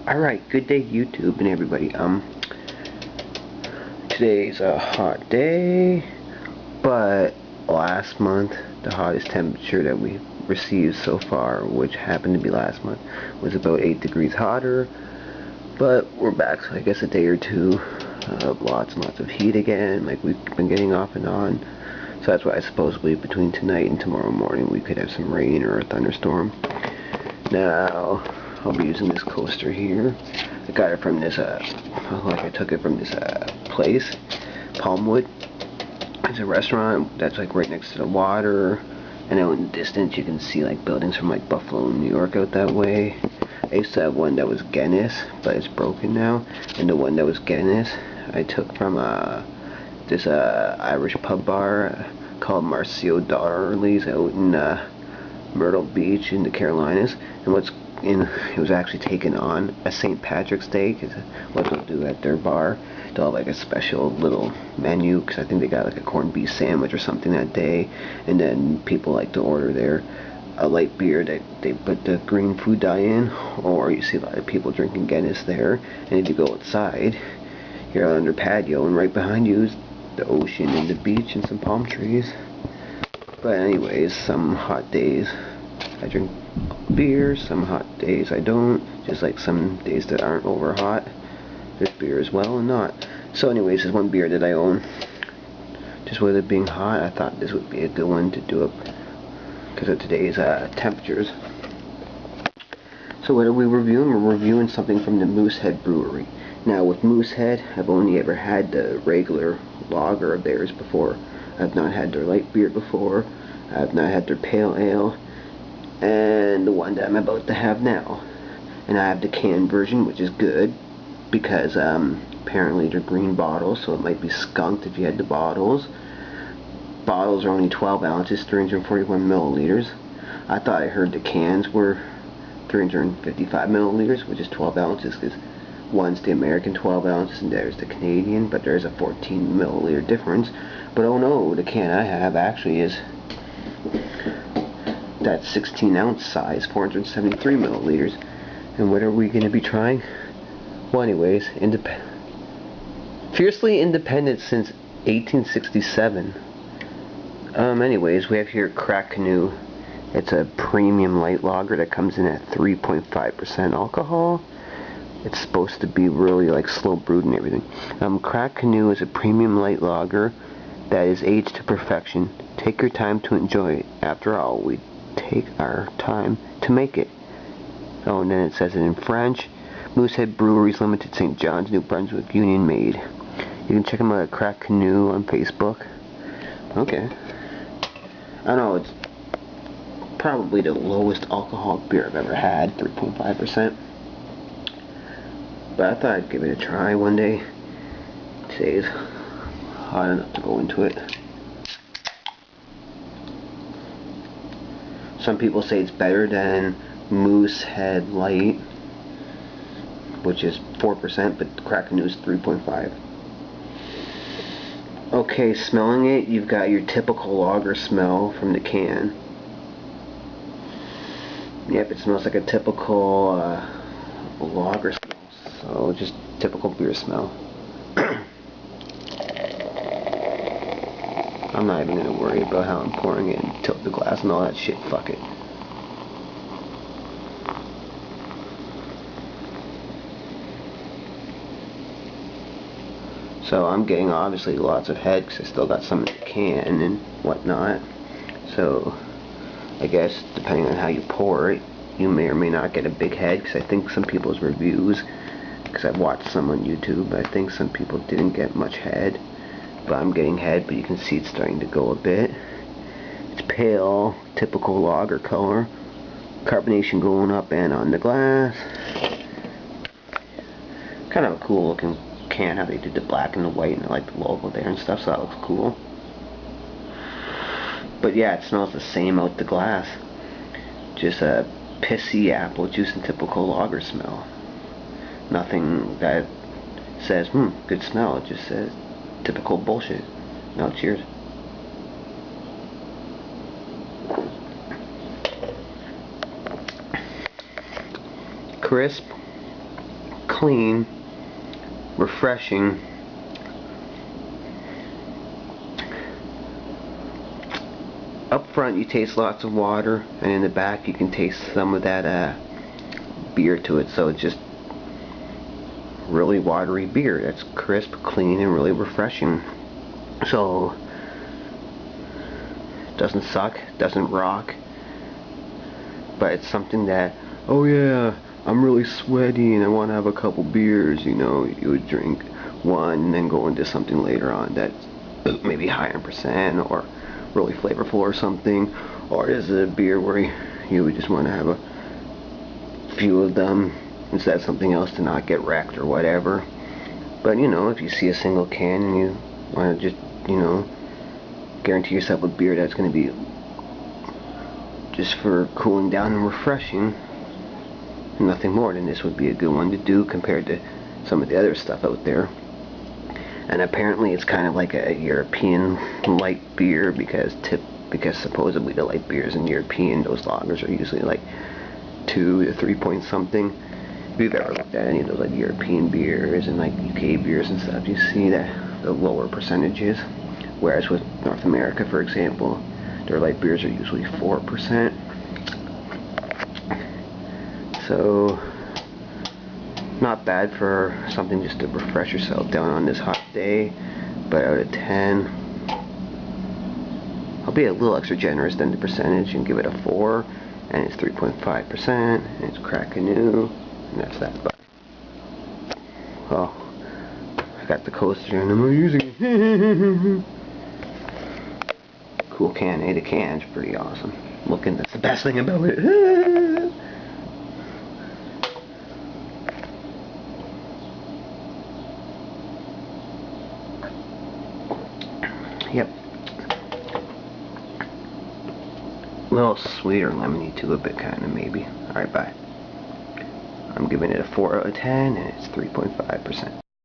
Alright, good day YouTube and everybody. Today's a hot day, but last month, the hottest temperature that we received so far, which happened to be last month, was about 8 degrees hotter, but we're back, so I guess a day or two of lots and lots of heat again, like we've been getting off and on. So that's why supposedly between tonight and tomorrow morning we could have some rain or a thunderstorm. Now, I'll be using this coaster here. I got it from this, I took it from this place, Palmwood. It's a restaurant that's like right next to the water, and out in the distance you can see like buildings from like Buffalo and New York out that way. I used to have one that was Guinness, but it's broken now, and the one that was Guinness I took from this Irish pub bar called Marcio Darley's out in Myrtle Beach in the Carolinas. And it was actually taken on a St. Patrick's Day, because what they'll do at their bar, they'll have like a special little menu, because I think they got like a corned beef sandwich or something that day, and then people like to order there a light beer that they put the green food dye in, or you see a lot of people drinking Guinness there. And if you go outside, you're on their patio, and right behind you is the ocean and the beach and some palm trees. But anyways, some hot days I drink beer, some hot days I don't, just like some days that aren't over hot. There's beer as well and not. So anyways, there's one beer that I own. Just with it being hot, I thought this would be a good one to do up because of today's temperatures. So what are we reviewing? We're reviewing something from the Moosehead brewery. Now with Moosehead, I've only ever had the regular lager of theirs before. I've not had their light beer before. I've not had their pale ale, and the one that I'm about to have now. And I have the canned version, which is good, because apparently they're green bottles, so it might be skunked if you had the bottles. Bottles are only 12 ounces, 341 milliliters. I thought I heard the cans were 355 milliliters, which is 12 ounces, because one's the American 12 ounces and there's the Canadian, but there's a 14 milliliter difference. But oh no, the can I have actually is that 16 ounce size, 473 milliliters. And what are we going to be trying? Well, anyways, fiercely independent since 1867. Anyways, we have here Canoe. It's a premium light lager that comes in at 3.5% alcohol. It's supposed to be really like slow brewed and everything. Canoe is a premium light lager that is aged to perfection. Take your time to enjoy it. After all, we take our time to make it. Oh, and then it says it in French. Moosehead Breweries Limited, St. John's, New Brunswick, Union Made. You can check them out at Canoe on Facebook. Okay. I know it's probably the lowest alcoholic beer I've ever had, 3.5%. But I thought I'd give it a try one day. Today's hot enough to go into it. Some people say it's better than Moosehead Light, which is 4%, but Canoe is 3.5. Okay, smelling it, you've got your typical lager smell from the can. Yep, it smells like a typical lager smell. So just typical beer smell. I'm not even going to worry about how I'm pouring it and tilt the glass and all that shit. Fuck it. So I'm getting obviously lots of head because I still got some in the can and whatnot. So I guess depending on how you pour it, you may or may not get a big head, because I think some people's reviews, because I've watched some on YouTube, I think some people didn't get much head. But I'm getting head, but you can see it's starting to go a bit. It's pale, typical lager color. Carbonation going up and on the glass. Kind of a cool looking can, how they did the black and the white, and I like the logo there and stuff, so that looks cool. But yeah, it smells the same out the glass. Just a pissy apple juice and typical lager smell. Nothing that says, good smell. It just says typical bullshit. Now, cheers. Crisp, clean, refreshing. Up front you taste lots of water, and in the back you can taste some of that beer to it, so it's just really watery beer that's crisp, clean, and really refreshing. So doesn't suck, doesn't rock, but it's something that, oh yeah, I'm really sweaty and I want to have a couple beers, you know, you would drink one and then go into something later on that's maybe higher in percent or really flavorful or something. Or is it a beer where you would just want to have a few of them instead of something else to not get wrecked or whatever. But you know, if you see a single can and you want to just, you know, guarantee yourself a beer that's going to be just for cooling down and refreshing, nothing more, then this would be a good one to do compared to some of the other stuff out there. And apparently it's kind of like a European light beer because supposedly the light beers in European, those lagers are usually like 2 to 3 point something. If you've ever looked at any of those like European beers and like UK beers and stuff, you see that the lower percentages. Whereas with North America, for example, their light beers are usually 4%. So not bad for something just to refresh yourself down on this hot day. But out of 10, I'll be a little extra generous than the percentage and give it a 4. And it's 3.5%, and it's Canoe, and that's that. But oh, I got the coaster and I'm using it. Cool can, The can's pretty awesome looking. That's the best thing about it. Yep. A little sweeter, lemony too, a bit kind of maybe. Alright, bye. I'm giving it a 4 out of 10, and it's 3.5%.